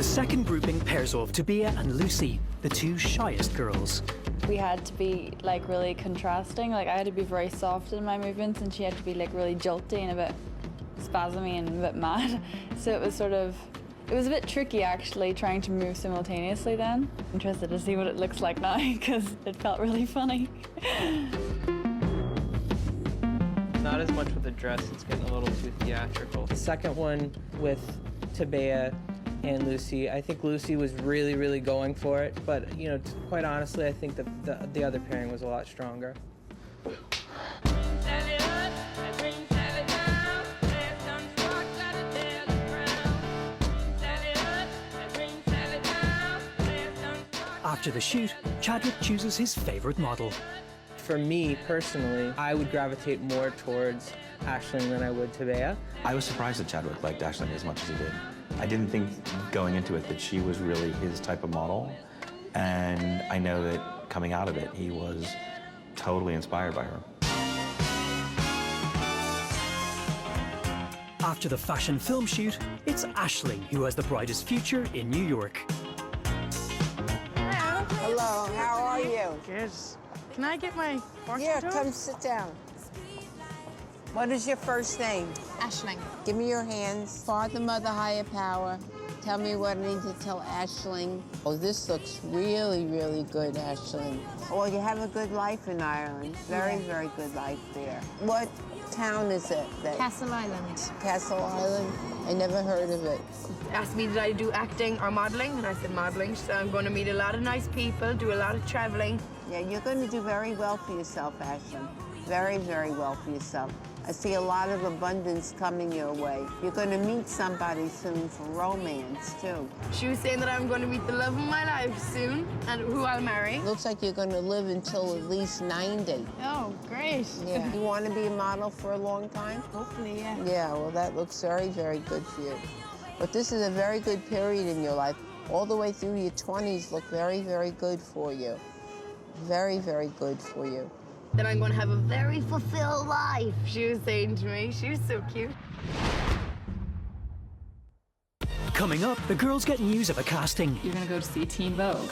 The second grouping pairs off Tabea and Lucy, the two shyest girls. We had to be like really contrasting. Like I had to be very soft in my movements and she had to be like really jolty and a bit spasmy and a bit mad. So it was a bit tricky actually trying to move simultaneously then. Interested to see what it looks like now because it felt really funny. Not as much with the dress, it's getting a little too theatrical. The second one with Tabea and Lucy, I think Lucy was really, really going for it, but you know, quite honestly, I think that the other pairing was a lot stronger. After the shoot, Chadwick chooses his favorite model. For me, personally, I would gravitate more towards Aisling than I would Tabea. I was surprised that Chadwick liked Aisling as much as he did. I didn't think going into it that she was really his type of model, and I know that coming out of it, he was totally inspired by her. After the fashion film shoot, it's Aisling who has the brightest future in New York. Hello, how are you? Good. Can I get my portrait? Yeah, come sit down. What is your first name? Aisling. Give me your hands. Father, Mother, Higher Power. Tell me what I need to tell Aisling. Oh, this looks really, really good, Aisling. Well, you have a good life in Ireland. Very, very good life there. What town is it? Castle Island. Castle Island? I never heard of it. Asked me did I do acting or modeling, and I said modeling. So I'm going to meet a lot of nice people, do a lot of traveling. Yeah, you're going to do very well for yourself, Aisling. Very, very well for yourself. I see a lot of abundance coming your way. You're going to meet somebody soon for romance, too. She was saying that I'm going to meet the love of my life soon, and who I'll marry. Looks like you're going to live until at least 90. Oh, great. Yeah. You want to be a model for a long time? Hopefully, yeah. Yeah, well, that looks very, very good for you. But this is a very good period in your life. All the way through your 20s look very, very good for you. Very, very good for you. Then I'm going to have a very fulfilled life, she was saying to me. She was so cute. Coming up, the girls get news of a casting. You're gonna go to see Teen Vogue.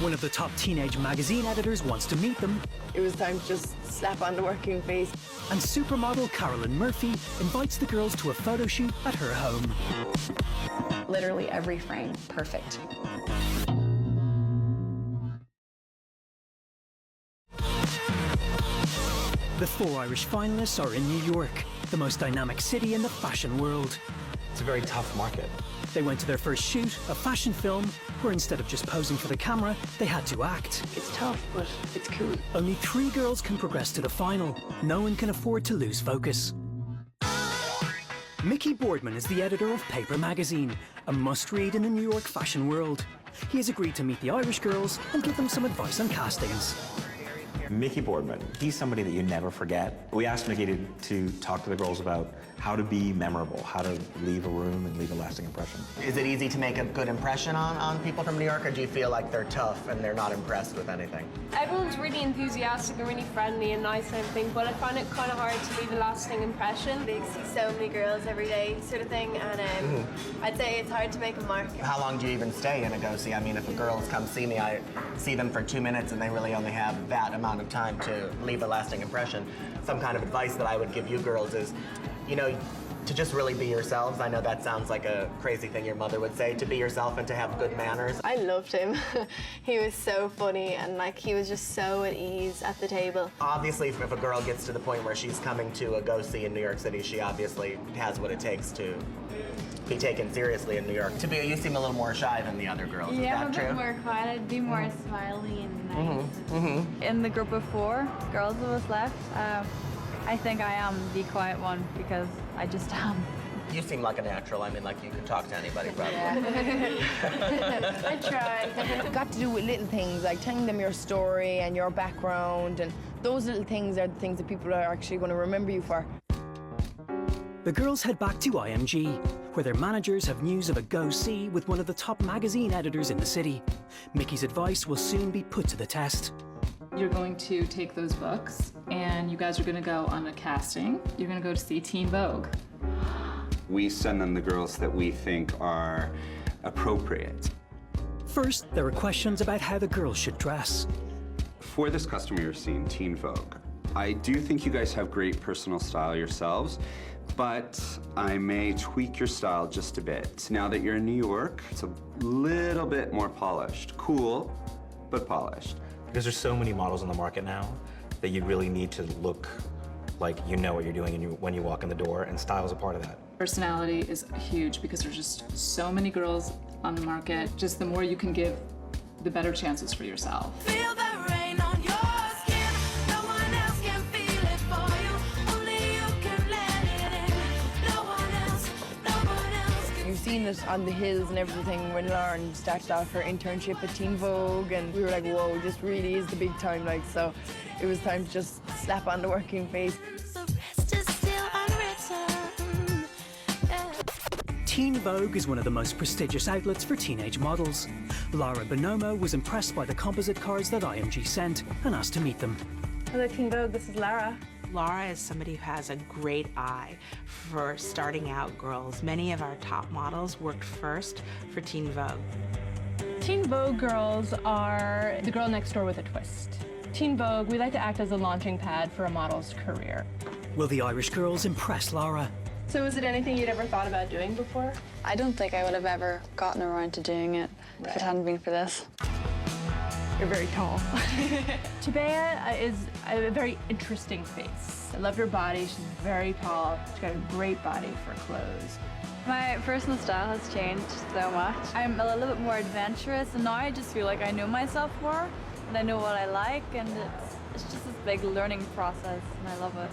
One of the top teenage magazine editors wants to meet them, It was time to just slap on the working face. and supermodel Carolyn Murphy invites the girls to a photo shoot at her home. Literally every frame, perfect. The 4 Irish finalists are in New York, the most dynamic city in the fashion world. It's a very tough market. They went to their first shoot, a fashion film, where instead of just posing for the camera, they had to act. It's tough, but it's cool. Only 3 girls can progress to the final. No one can afford to lose focus. Mickey Boardman is the editor of Paper Magazine, a must-read in the New York fashion world. He has agreed to meet the Irish girls and give them some advice on castings. Mickey Boardman, he's somebody that you never forget. We asked Mickey to talk to the girls about how to be memorable, how to leave a room and leave a lasting impression. Is it easy to make a good impression on people from New York, or do you feel like they're tough and they're not impressed with anything? Everyone's really enthusiastic and really friendly and nice and everything, but I find it kind of hard to leave a lasting impression. They see so many girls every day sort of thing, and I'd say it's hard to make a mark. How long do you even stay in a go-see? I mean, if a girls come see me, I see them for 2 minutes and they really only have that amount of time to leave a lasting impression. Some kind of advice that I would give you girls is, you know, to just really be yourselves. I know that sounds like a crazy thing your mother would say, to be yourself and to have good manners. I loved him. He was so funny and like he was just so at ease at the table. Obviously, if a girl gets to the point where she's coming to a go-see in New York City, she obviously has what it takes to be taken seriously in New York. Tabea, you seem a little more shy than the other girls. Yeah, I'm is a that bit true? more quiet. I'd be more smiley and nice. In the group of 4 girls of us left, I think I am the quiet one because I just am. You seem like a natural. I mean, like you could talk to anybody, probably. I try. Got to do with little things, like telling them your story and your background, and those little things are the things that people are actually going to remember you for. The girls head back to IMG, where their managers have news of a go-see with one of the top magazine editors in the city. Mickey's advice will soon be put to the test. You're going to take those books and you guys are going to go on a casting. You're going to go to see Teen Vogue. We send them the girls that we think are appropriate. First, there are questions about how the girls should dress. For this customer you're seeing, Teen Vogue, I do think you guys have great personal style yourselves, but I may tweak your style just a bit. Now that you're in New York, it's a little bit more polished. Cool, but polished. Because there's so many models on the market now that you really need to look like you know what you're doing when you walk in the door, and style is a part of that. Personality is huge because there's just so many girls on the market. Just the more you can give, the better chances for yourself. Feel the rain on your skin. No one else can feel it for you. Only you can let it in. No one else can. You've seen it on the hills and everything when Lauren started off her internship at Teen Vogue, and we were like, whoa, this really is the big time, like, so it was time to just slap on the working face. The rest is still unwritten. Yeah. Teen Vogue is one of the most prestigious outlets for teenage models. Lara Bonomo was impressed by the composite cards that IMG sent and asked to meet them. Hello, Teen Vogue, this is Lara. Lara is somebody who has a great eye for starting out girls. Many of our top models worked first for Teen Vogue. Teen Vogue girls are the girl next door with a twist. Teen Vogue, we like to act as a launching pad for a model's career. Will the Irish girls impress Lara? So is it anything you'd ever thought about doing before? I don't think I would have ever gotten around to doing it if it hadn't been for this. You're very tall. Tabea is a very interesting face. I love her body. She's very tall. She's got a great body for clothes. My personal style has changed so much. I'm a little bit more adventurous, and now I just feel like I know myself more, and I know what I like, and it's just this big learning process, and I love it.